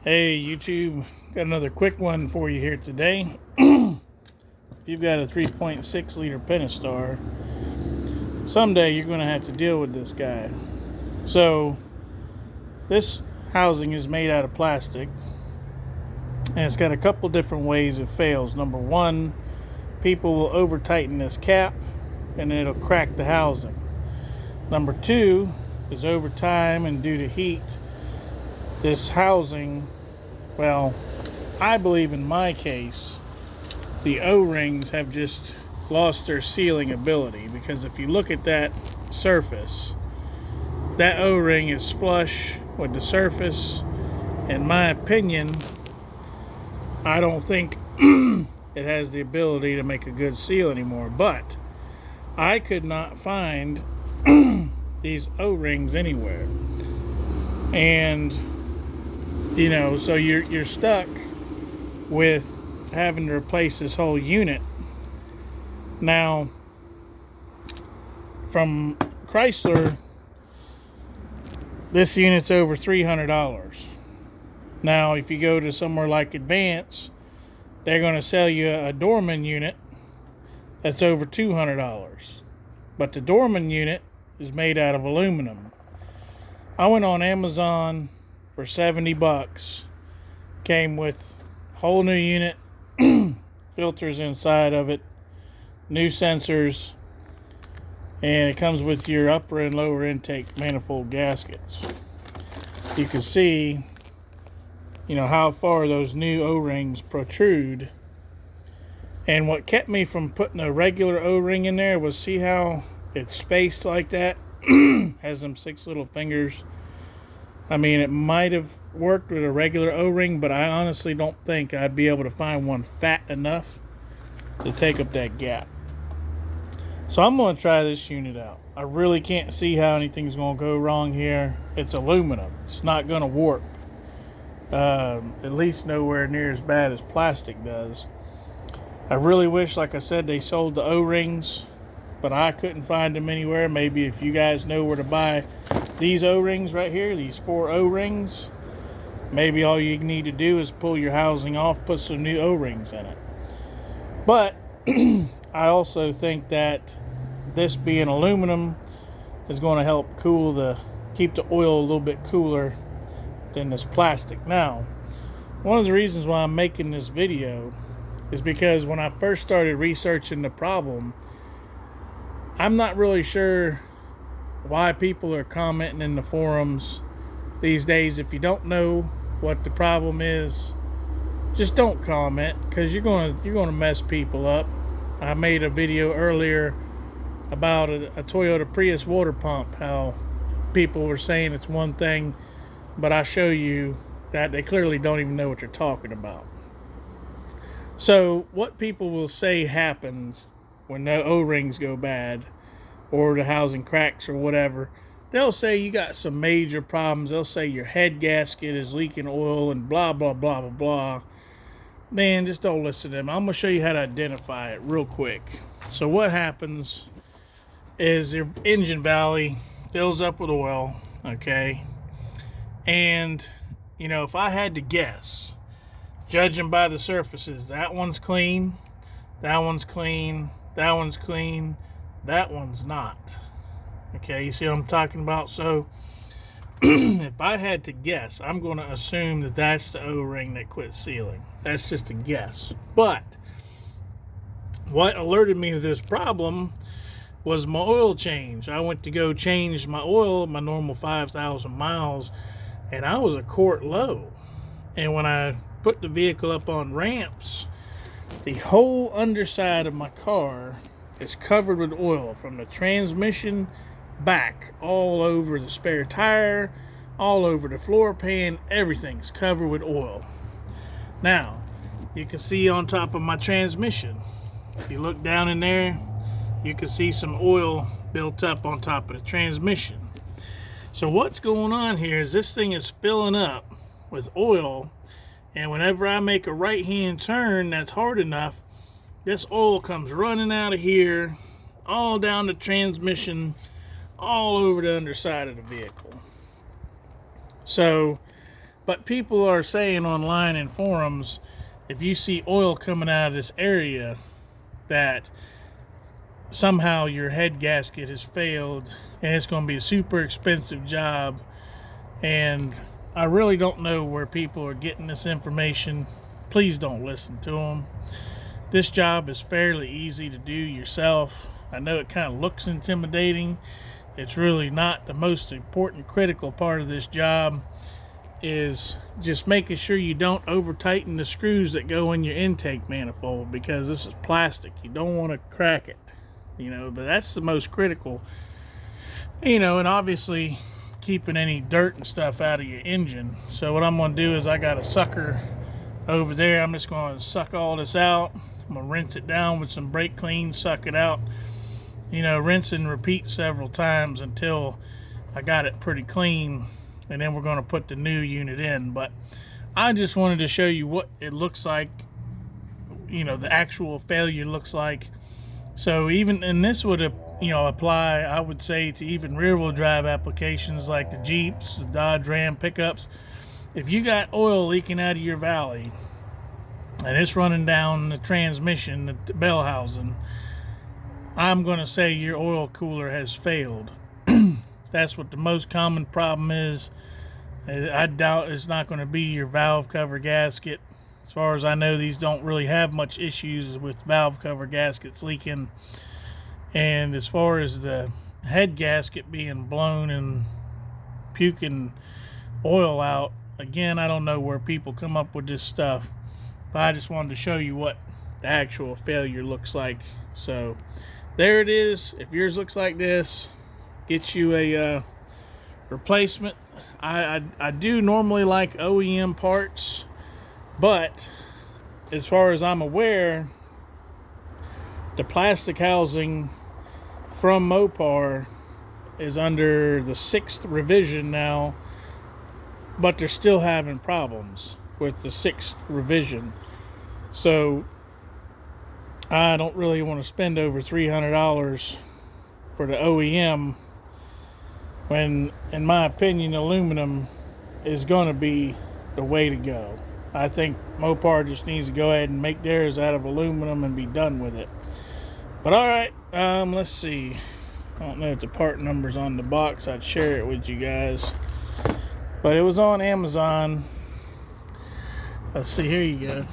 Hey YouTube, got another quick one for you here today. If you've got a 3.6 liter Pentastar, someday you're going to have to deal with this guy. So this housing is made out of plastic, and it's got a couple different ways it fails. Number one, people will over tighten this cap and it'll crack the housing. Number two is over time and due to heat, this housing, well, I believe in my case, the O-rings have just lost their sealing ability, because if you look at that surface, that O-ring is flush with the surface. In my opinion, I don't think it has the ability to make a good seal anymore, but I could not find these O-rings anywhere. And you know, so you're stuck with having to replace this whole unit. Now, from Chrysler, this unit's over $300. Now, if you go to somewhere like Advance, they're going to sell you a Dorman unit that's over $200. But the Dorman unit is made out of aluminum. I went on Amazon for $70. Came with whole new unit, filters inside of it, new sensors, and it comes with your upper and lower intake manifold gaskets. You can see, you know, how far those new O-rings protrude. And what kept me from putting a regular O-ring in there was, see how it's spaced like that? Has them 6 little fingers. I mean, it might have worked with a regular O-ring, but I honestly don't think I'd be able to find one fat enough to take up that gap. So I'm going to try this unit out. I really can't see how anything's going to go wrong here. It's aluminum. It's not going to warp. At least nowhere near as bad as plastic does. I really wish, like I said, they sold the O-rings, but I couldn't find them anywhere. Maybe if you guys know where to buy these O-rings right here, these 4 O-rings, maybe all you need to do is pull your housing off, put some new O-rings in it. But I also think that this being aluminum is going to help keep the oil a little bit cooler than this plastic. Now, one of the reasons why I'm making this video is because when I first started researching the problem, I'm not really sure why people are commenting in the forums these days. If you don't know what the problem is, just don't comment, because you're gonna mess people up. I made a video earlier about a Toyota Prius water pump, how people were saying it's one thing, but I show you that they clearly don't even know what you're talking about. So what people will say happens when the O-rings go bad or the housing cracks or whatever, they'll say you got some major problems. They'll say your head gasket is leaking oil and blah, blah, blah, blah, blah. Man, just don't listen to them. I'm going to show you how to identify it real quick. So what happens is your engine valley fills up with oil, okay? And, you know, if I had to guess, judging by the surfaces, that one's clean, that one's clean, that one's clean, that one's not. Okay, you see what I'm talking about? So if I had to guess, I'm going to assume that that's the O-ring that quit sealing. That's just a guess. But what alerted me to this problem was my oil change. I went to go change my oil, my normal 5,000 miles, and I was a quart low. And when I put the vehicle up on ramps, the whole underside of my car is covered with oil, from the transmission back, all over the spare tire, all over the floor pan. Everything's covered with oil. Now, you can see on top of my transmission, if you look down in there, you can see some oil built up on top of the transmission. So what's going on here is this thing is filling up with oil, and whenever I make a right-hand turn that's hard enough, this oil comes running out of here, all down the transmission, all over the underside of the vehicle. So But people are saying online in forums, if you see oil coming out of this area, that somehow your head gasket has failed and it's going to be a super expensive job. And I really don't know where people are getting this information. Please don't listen to them. This job is fairly easy to do yourself. I know it kind of looks intimidating. It's really not. The most important critical part of this job is just making sure you don't over tighten the screws that go in your intake manifold, because this is plastic. You don't want to crack it, but that's the most critical, and obviously keeping any dirt and stuff out of your engine. So what I'm going to do is, I got a sucker over there. I'm just going to suck all this out. I'm going to rinse it down with some brake clean, suck it out, rinse and repeat several times until I got it pretty clean, and then we're going to put the new unit in. But I just wanted to show you what it looks like, the actual failure looks like. So even, and this would apply, I would say, to even rear-wheel drive applications like the Jeeps, the Dodge Ram pickups. If you got oil leaking out of your valley and it's running down the transmission, the bell housing, I'm going to say your oil cooler has failed. That's what the most common problem is. I doubt it's not going to be your valve cover gasket. As far as I know, these don't really have much issues with valve cover gaskets leaking. And as far as the head gasket being blown and puking oil out, again, I don't know where people come up with this stuff. But I just wanted to show you what the actual failure looks like. So there it is. If yours looks like this, get you a replacement. I do normally like OEM parts, but as far as I'm aware, the plastic housing from Mopar is under the 6th revision now, but they're still having problems with the 6th revision. So I don't really want to spend over $300 for the OEM, when, in my opinion, aluminum is going to be the way to go. I think Mopar just needs to go ahead and make theirs out of aluminum and be done with it. But alright, let's see. I don't know if the part number's on the box. I'd share it with you guys. But it was on Amazon. Let's see, here you go.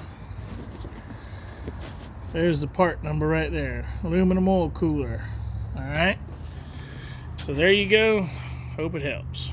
There's the part number right there. Aluminum oil cooler. Alright. So there you go. Hope it helps.